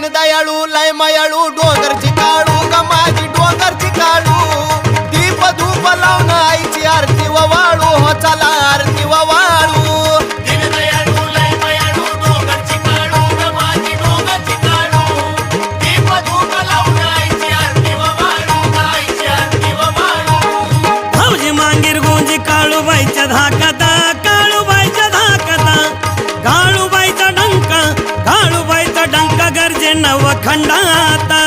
दीनदयाळू लय मयाळू डोंगरची काळू ग माझी डोंगरची काळू दीप धूप लावून आईची आरती ववाळू हो चला आरती ववाळू दीनदयाळू लय मयाळू डोंगरची काळू ग माझी डोंगरची काळू दीप धूप लावून आईची आरती ववाळू आईची आरती ववाळू भाऊजी मांगीर गुंजी काळूबाईच्या धाकता काळूबाईच्या धाकता काळूबाईचा डंका गरजे नवखंडाता